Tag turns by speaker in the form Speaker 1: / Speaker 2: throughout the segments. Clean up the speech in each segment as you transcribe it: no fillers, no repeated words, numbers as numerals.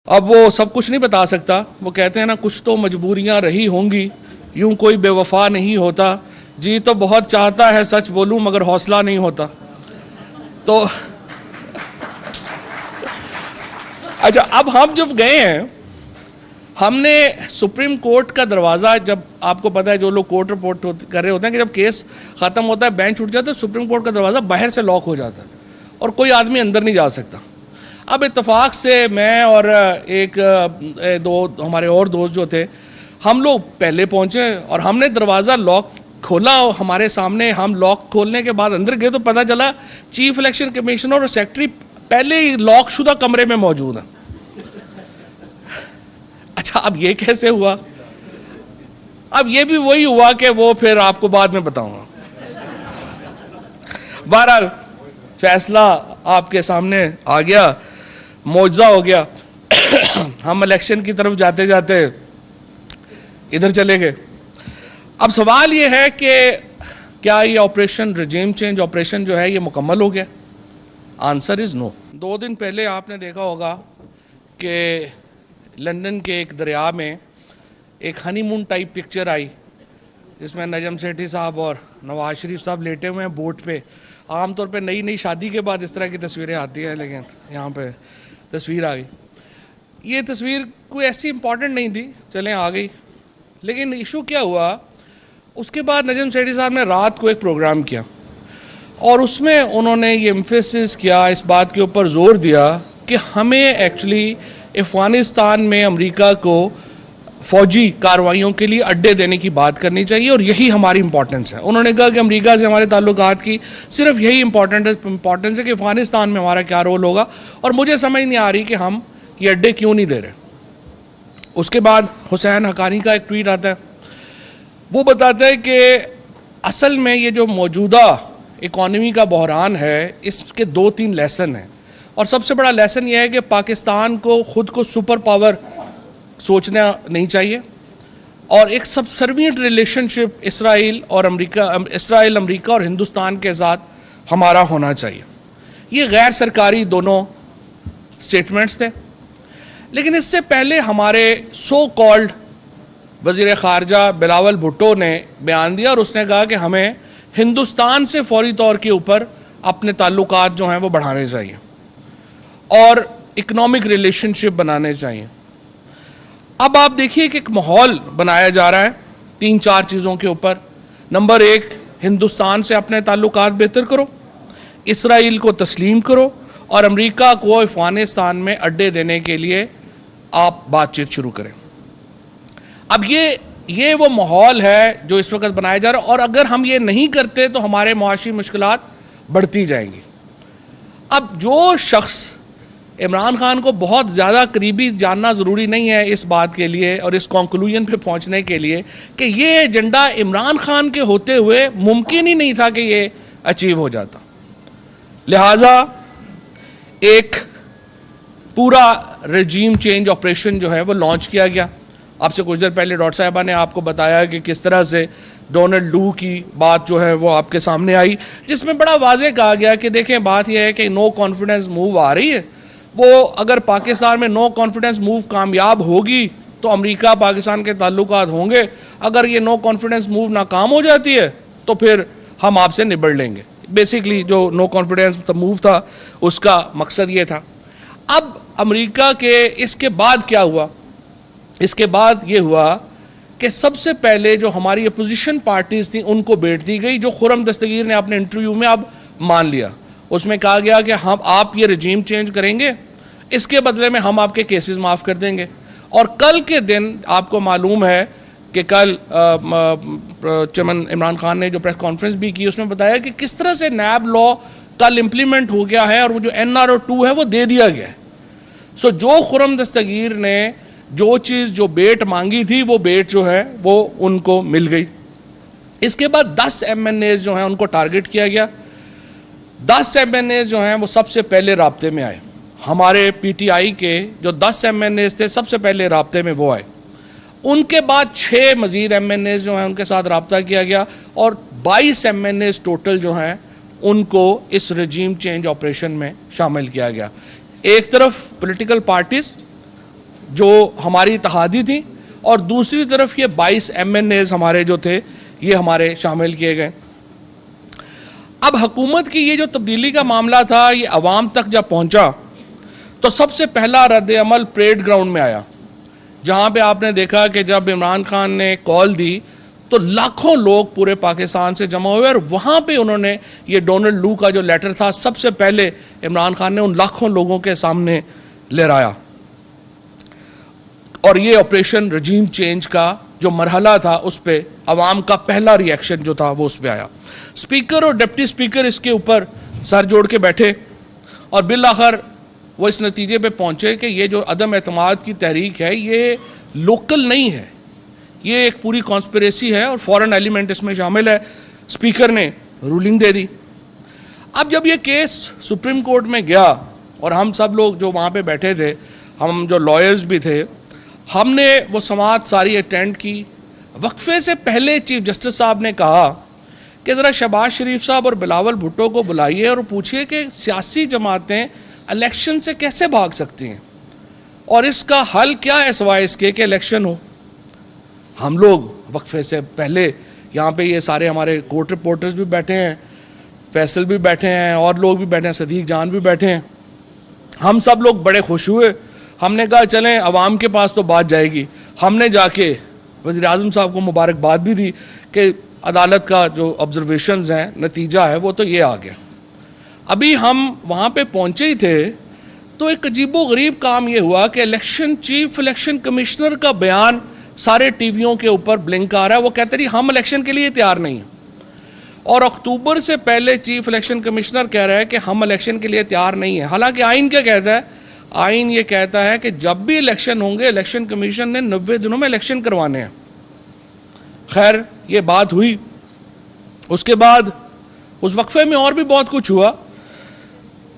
Speaker 1: अब वो सब कुछ नहीं बता सकता। वो कहते हैं ना, कुछ तो मजबूरियां रही होंगी, यूं कोई बेवफा नहीं होता, जी तो बहुत चाहता है सच बोलूं मगर हौसला नहीं होता। तो अच्छा, अब हम जब गए हैं, हमने सुप्रीम कोर्ट का दरवाज़ा, जब आपको पता है जो लोग कोर्ट रिपोर्ट कर रहे होते हैं कि जब केस ख़त्म होता है, बेंच उठ जाता है, सुप्रीम कोर्ट का दरवाज़ा बाहर से लॉक हो जाता है और कोई आदमी अंदर नहीं जा सकता। अब इत्तेफाक से मैं और दो हमारे और दोस्त जो थे, हम लोग पहले पहुंचे और हमने दरवाज़ा लॉक खोला और हमारे सामने, हम लॉक खोलने के बाद अंदर गए तो पता चला चीफ इलेक्शन कमिश्नर और सेक्रेटरी पहले ही लॉक शुदा कमरे में मौजूद हैं। अच्छा, अब ये कैसे हुआ? अब ये भी वही हुआ कि वो फिर आपको बाद में बताऊंगा। बहरहाल फैसला आपके सामने आ गया, मौजज़ा हो गया। हम इलेक्शन की तरफ जाते जाते इधर चले गए। अब सवाल ये है कि क्या ये ऑपरेशन, रिजीम चेंज ऑपरेशन जो है, ये मुकम्मल हो गया? Answer is no. 2 दिन पहले आपने देखा होगा कि लंदन के एक दरिया में एक हनीमून टाइप पिक्चर आई, जिसमें नजम सेठी साहब और नवाज शरीफ साहब लेटे हुए हैं बोट पे। आमतौर पे नई नई शादी के बाद इस तरह की तस्वीरें आती हैं, लेकिन यहाँ पे तस्वीर आ गई। ये तस्वीर कोई ऐसी इम्पॉर्टेंट नहीं थी, चलें आ गई। लेकिन इशू क्या हुआ, उसके बाद नजम सेठी साहब ने रात को एक प्रोग्राम किया और उसमें उन्होंने ये एम्फेसिस किया, इस बात के ऊपर जोर दिया कि हमें एक्चुअली अफ़गानिस्तान में अमेरिका को फ़ौजी कार्रवाइयों के लिए अड्डे देने की बात करनी चाहिए और यही हमारी इंपॉर्टेंस है। उन्होंने कहा कि अमेरिका से हमारे ताल्लुकात की सिर्फ यही इंपॉर्टेंस है कि अफ़गानिस्तान में हमारा क्या रोल होगा, और मुझे समझ नहीं आ रही कि हम ये अड्डे क्यों नहीं दे रहे। उसके बाद हुसैन हक्कानी का एक ट्वीट आता है, वो बताता है कि असल में ये जो मौजूदा इकॉनमी का बहरान है, इसके 2-3 लेसन हैं, और सबसे बड़ा लेसन यह है कि पाकिस्तान को ख़ुद को सुपर पावर सोचना नहीं चाहिए और एक सबसर्विएंट रिलेशनशिप इसराइल अमेरिका और हिंदुस्तान के साथ हमारा होना चाहिए। ये गैर सरकारी दोनों स्टेटमेंट्स थे। लेकिन इससे पहले हमारे सो कॉल्ड वज़ीर ख़ारजा बिलावल भुट्टो ने बयान दिया और उसने कहा कि हमें हिंदुस्तान से फौरी तौर के ऊपर अपने ताल्लुकात जो हैं वो बढ़ाने चाहिए और इकनॉमिक रिलेशनशिप बनाने चाहिए। अब आप देखिए कि एक माहौल बनाया जा रहा है 3-4 चीज़ों के ऊपर। नंबर 1, हिंदुस्तान से अपने ताल्लुकात बेहतर करो, इसराइल को तस्लीम करो और अमेरिका को अफ़गानिस्तान में अड्डे देने के लिए आप बातचीत शुरू करें। अब ये वो माहौल है जो इस वक्त बनाया जा रहा है, और अगर हम ये नहीं करते तो हमारे मुआशी मुश्किलात बढ़ती जाएंगी। अब जो शख्स इमरान खान को बहुत ज़्यादा करीबी जानना ज़रूरी नहीं है इस बात के लिए और इस कंक्लूजन पे पहुंचने के लिए कि ये एजेंडा इमरान खान के होते हुए मुमकिन ही नहीं था कि ये अचीव हो जाता। लिहाजा एक पूरा रजीम चेंज ऑपरेशन जो है वो लॉन्च किया गया। आपसे कुछ देर पहले डॉक्टर साहिबा ने आपको बताया कि किस तरह से डोनाल्ड लू की बात जो है वो आपके सामने आई, जिसमें बड़ा वाज़ेह कहा गया कि देखें, बात यह है कि नो कॉन्फिडेंस मूव आ रही है। वो अगर पाकिस्तान में नो कॉन्फिडेंस मूव कामयाब होगी तो अमेरिका पाकिस्तान के ताल्लुकात होंगे। अगर ये नो कॉन्फिडेंस मूव नाकाम हो जाती है तो फिर हम आपसे निबड़ लेंगे। बेसिकली जो नो कॉन्फिडेंस मूव था उसका मकसद ये था। अब अमेरिका के इसके बाद क्या हुआ? इसके बाद ये हुआ कि सबसे पहले जो हमारी अपोजिशन पार्टीज थी उनको बैठ दी गई, जो खुर्रम दस्तगीर ने अपने इंटरव्यू में अब मान लिया। उसमें कहा गया कि हम, आप ये रजीम चेंज करेंगे, इसके बदले में हम आपके केसेस माफ़ कर देंगे। और कल के दिन आपको मालूम है कि कल चेयरमैन इमरान खान ने जो प्रेस कॉन्फ्रेंस भी की, उसमें बताया कि किस तरह से नैब लॉ कल इम्प्लीमेंट हो गया है और वो जो NRO 2 है वो दे दिया गया है। सो जो खुर्रम दस्तगीर ने जो चीज़, जो बेट मांगी थी, वो बेट जो है वो उनको मिल गई। इसके बाद 10 MNAs जो हैं उनको टारगेट किया गया। 10 MNAs जो हैं वो सबसे पहले राब्ते में आए। हमारे PTI के जो 10 MNAs थे सबसे पहले राब्ते में वो आए। उनके बाद 6 मज़ीद MNAs जो हैं उनके साथ राब्ता किया गया और 22 MNAs टोटल जो हैं उनको इस रजीम चेंज ऑपरेशन में शामिल किया गया। एक तरफ पॉलिटिकल पार्टीज जो हमारी इत्तेहादी थी, और दूसरी तरफ ये 22 MNAs हमारे जो थे ये हमारे शामिल किए गए। अब हुकूमत की ये जो तब्दीली का मामला था ये अवाम तक जब पहुंचा तो सबसे पहला रद्द अमल परेड ग्राउंड में आया, जहां पे आपने देखा कि जब इमरान खान ने कॉल दी तो लाखों लोग पूरे पाकिस्तान से जमा हुए और वहां पे उन्होंने ये डोनाल्ड लू का जो लेटर था सबसे पहले इमरान खान ने उन लाखों लोगों के सामने लहराया, और ये ऑपरेशन रजीम चेंज का जो मरहला था उस पर अवाम का पहला रिएक्शन जो था वो उस पर आया। स्पीकर और डिप्टी स्पीकर इसके ऊपर सर जोड़ के बैठे और बिल आखिर वो इस नतीजे पे पहुंचे कि ये जो अदम एतमाद की तहरीक है ये लोकल नहीं है, ये एक पूरी कॉन्स्पिरेसी है और फॉरेन एलिमेंट इसमें शामिल है। स्पीकर ने रूलिंग दे दी। अब जब ये केस सुप्रीम कोर्ट में गया और हम सब लोग जो वहाँ पे बैठे थे, हम जो लॉयर्स भी थे, हमने वो समाअत सारी अटेंड की। वक्फे से पहले चीफ जस्टिस साहब ने कहा कि ज़रा शहबाज शरीफ साहब और बिलावल भुट्टो को बुलाइए और पूछिए कि सियासी जमातें इलेक्शन से कैसे भाग सकती हैं और इसका हल क्या है सिवाय इसके कि इलेक्शन हो। हम लोग वक्फे से पहले यहाँ पे ये सारे हमारे कोर्ट रिपोर्टर्स भी बैठे हैं, फैसल भी बैठे हैं और लोग भी बैठे हैं, सदीक जान भी बैठे हैं, हम सब लोग बड़े खुश हुए। हमने कहा चलें अवाम के पास तो बात जाएगी। हमने जाके वज़ीर आज़म साहब को मुबारकबाद भी दी कि अदालत का जो ऑब्जर्वेशंस हैं नतीजा है वो तो ये आ गया। अभी हम वहाँ पे पहुँचे ही थे तो एक अजीबो गरीब काम ये हुआ कि चीफ इलेक्शन कमिश्नर का बयान सारे टीवियों के ऊपर ब्लिंक आ रहा है। वो कहते रही हम इलेक्शन के लिए तैयार नहीं हैं, और अक्टूबर से पहले चीफ इलेक्शन कमिश्नर कह रहा है कि हम इलेक्शन के लिए तैयार नहीं हैं। हालांकि आइन क्या कहता है? आइन ये कहता है कि जब भी इलेक्शन होंगे इलेक्शन कमीशन ने 90 दिनों में इलेक्शन करवाने हैं। खैर ये बात हुई, उसके बाद उस वक्फे में और भी बहुत कुछ हुआ।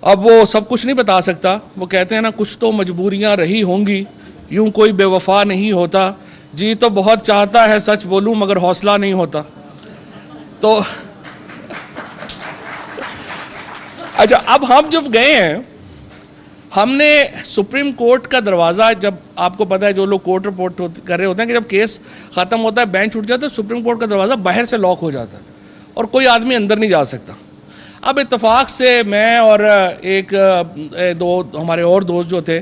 Speaker 1: अब वो सब कुछ नहीं बता सकता। वो कहते हैं ना कुछ तो मजबूरियां रही होंगी, यूं कोई बेवफा नहीं होता, जी तो बहुत चाहता है सच बोलूं मगर हौसला नहीं होता। तो अच्छा, अब हम जब गए हैं, हमने सुप्रीम कोर्ट का दरवाज़ा, जब आपको पता है जो लोग कोर्ट रिपोर्ट कर रहे होते हैं कि जब केस ख़त्म होता है बेंच उठ जाता है, सुप्रीम कोर्ट का दरवाज़ा बाहर से लॉक हो जाता है और कोई आदमी अंदर नहीं जा सकता। अब इत्तेफाक से मैं और दो हमारे और दोस्त जो थे,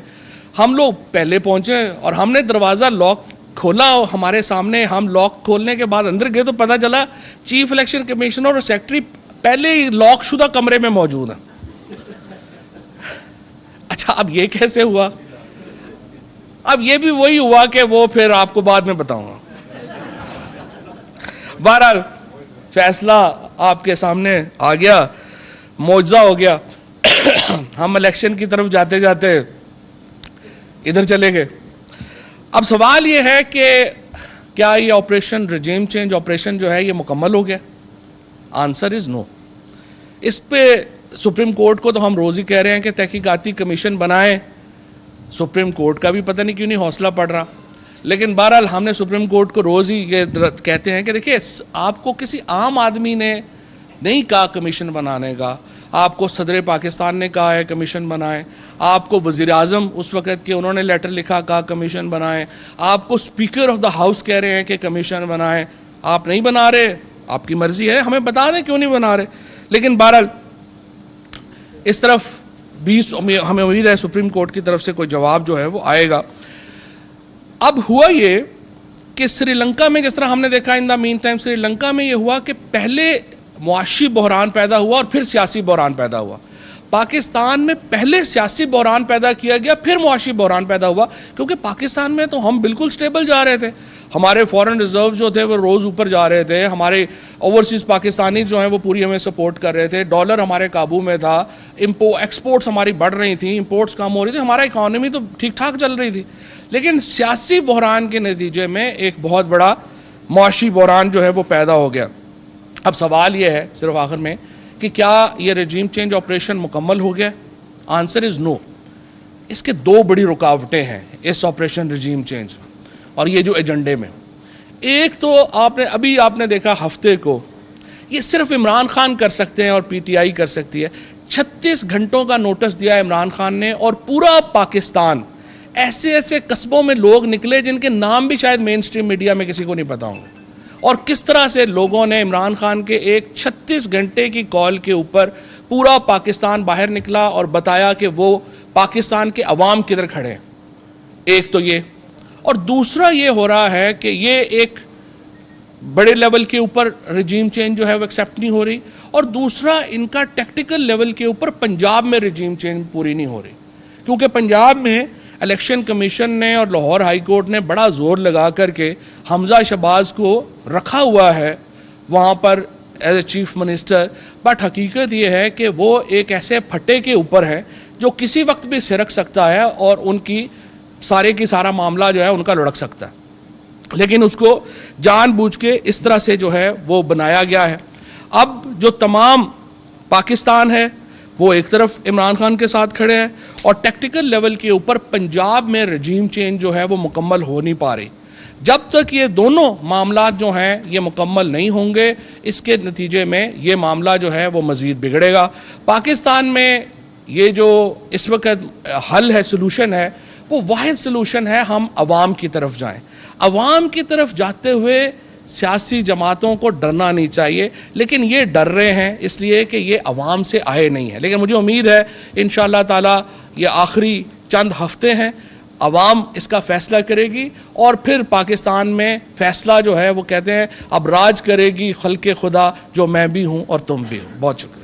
Speaker 1: हम लोग पहले पहुंचे और हमने दरवाज़ा लॉक खोला और हमारे सामने, हम लॉक खोलने के बाद अंदर गए तो पता चला चीफ इलेक्शन कमिश्नर और सेक्रेटरी पहले ही लॉक शुदा कमरे में मौजूद हैं। अच्छा, अब ये कैसे हुआ? अब ये भी वही हुआ कि वो फिर आपको बाद में बताऊंगा। बहरहाल फैसला आपके सामने आ गया, मौजज़ा हो गया। हम इलेक्शन की तरफ जाते जाते इधर चले गए। अब सवाल ये है कि क्या ये ऑपरेशन रजीम चेंज ऑपरेशन जो है ये मुकम्मल हो गया? Answer is no. इस पे सुप्रीम कोर्ट को तो हम रोज़ ही कह रहे हैं कि तहकीकाती कमीशन बनाएं। सुप्रीम कोर्ट का भी पता नहीं क्यों नहीं हौसला पड़ रहा। लेकिन बहरहाल हमने सुप्रीम कोर्ट को रोज़ ही ये कहते हैं कि देखिए, आपको किसी आम आदमी ने नहीं कहा कमीशन बनाने का, आपको सदर पाकिस्तान ने कहा है कमीशन बनाएं, आपको वज़ीर आज़म उस वक़्त के उन्होंने लेटर लिखा कहा कमीशन बनाएं, आपको स्पीकर ऑफ द हाउस कह रहे हैं कि कमीशन बनाएं। आप नहीं बना रहे, आपकी मर्ज़ी है, हमें बता दें क्यों नहीं बना रहे। लेकिन बहरहाल इस तरफ भी हमें उम्मीद है सुप्रीम कोर्ट की तरफ से कोई जवाब जो है वो आएगा। अब हुआ ये कि श्रीलंका में जिस तरह हमने देखा, in the mean time Sri Lanka में ये हुआ कि पहले मुआशी बहरान पैदा हुआ और फिर सियासी बहरान पैदा हुआ। पाकिस्तान में पहले सियासी बहरान पैदा किया गया, फिर मुआशी बहरान पैदा हुआ, क्योंकि पाकिस्तान में तो हम बिल्कुल स्टेबल जा रहे थे। हमारे फॉरेन रिजर्व जो थे वो रोज़ ऊपर जा रहे थे, हमारे ओवरसीज़ पाकिस्तानी जो हैं वो पूरी हमें सपोर्ट कर रहे थे, डॉलर हमारे काबू में था, एक्सपोर्ट्स हमारी बढ़ रही थी, इंपोर्ट्स कम हो रही थी, हमारा इकॉनमी तो ठीक ठाक चल रही थी। लेकिन सियासी बहरान के नतीजे में एक बहुत बड़ा मुआशी बहरान जो है वो पैदा हो गया। अब सवाल ये है सिर्फ आखिर में कि क्या ये रजीम चेंज ऑपरेशन मुकम्मल हो गया? Answer is no. इसके दो बड़ी रुकावटें हैं इस ऑपरेशन रजीम चेंज और ये जो एजेंडे में। एक तो आपने देखा हफ्ते को, ये सिर्फ इमरान खान कर सकते हैं और पीटीआई कर सकती है। 36 घंटों का नोटिस दिया इमरान खान ने और पूरा पाकिस्तान ऐसे ऐसे कस्बों में लोग निकले जिनके नाम भी शायद मेन स्ट्रीम मीडिया में किसी को नहीं पता होंगे, और किस तरह से लोगों ने इमरान खान के एक 36 घंटे की कॉल के ऊपर पूरा पाकिस्तान बाहर निकला और बताया कि वो पाकिस्तान के अवाम किधर खड़े हैं। एक तो ये, और दूसरा ये हो रहा है कि ये एक बड़े लेवल के ऊपर रजीम चेंज जो है वो एक्सेप्ट नहीं हो रही, और दूसरा इनका टेक्टिकल लेवल के ऊपर पंजाब में रजीम चेंज पूरी नहीं हो रही, क्योंकि पंजाब में इलेक्शन कमीशन ने और लाहौर हाई कोर्ट ने बड़ा जोर लगा करके हमजा शहबाज को रखा हुआ है वहाँ पर as a chief minister, but हकीकत ये है कि वो एक ऐसे फटे के ऊपर है जो किसी वक्त भी सिरक सकता है और उनकी सारे की सारा मामला जो है उनका लुढ़क सकता है, लेकिन उसको जानबूझ के इस तरह से जो है वो बनाया गया है। अब जो तमाम पाकिस्तान है वो एक तरफ इमरान खान के साथ खड़े हैं, और टैक्टिकल लेवल के ऊपर पंजाब में रजीम चेंज जो है वो मुकम्मल हो नहीं पा रही। जब तक ये दोनों मामला जो हैं ये मुकम्मल नहीं होंगे, इसके नतीजे में ये मामला जो है वो मज़ीद बिगड़ेगा। पाकिस्तान में ये जो इस वक्त हल है, सोलूशन है, वो वाहिद सोलूशन है हम अवाम की तरफ जाएं। अवाम की तरफ जाते हुए सियासी जमातों को डरना नहीं चाहिए, लेकिन ये डर रहे हैं इसलिए कि ये अवाम से आए नहीं है। लेकिन मुझे उम्मीद है इंशाअल्लाह ताला ये आखिरी चंद हफ्ते हैं, अवाम इसका फ़ैसला करेगी और फिर पाकिस्तान में फ़ैसला जो है वो कहते हैं अब राज करेगी खल्क़े खुदा, जो मैं भी हूँ और तुम भी हो। बहुत शुक्रिया।